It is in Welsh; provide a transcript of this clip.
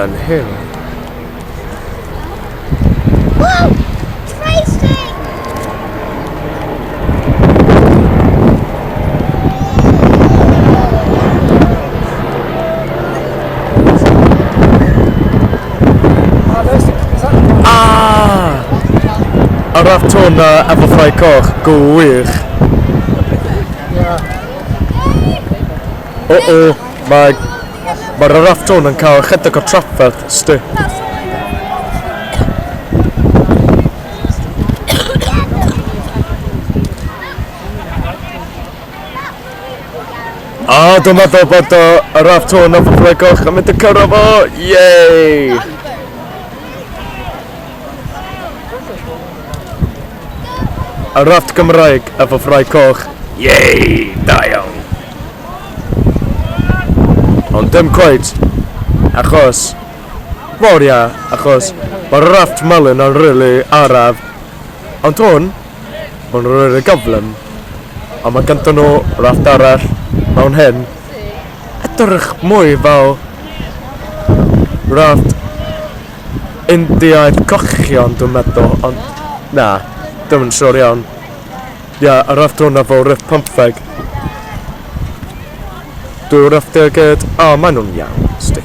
yn hyn. Whoa! Tracy! Y Rafftiau na efo ffrau coch, gwych. Mae'r Rafftiau yn cael chydig o trafferth, sti. Dwi'n meddwl bod y Rafftiau na efo ffrau coch yn mynd i cyrra fo, yey! Y rafft Gymraeg efo ffrau coch. Yey! Da iawn! Ond dim cweit. Achos... Wel ia, achos mae'r rafft melyn yn rili araf. Ond hwn, mae'n rili gyflym. A mae ganddyn nhw rafft arall mewn hyn. Edrych mwy fel... rafft... Indiaidd cochion dwi'n meddwl, ond... Na. Dim yn siwr iawn. Ia, y Rafftiau na fo riff 15. Dwi'n Rafftiau gyd... O, maen nhw'n iawn, sti.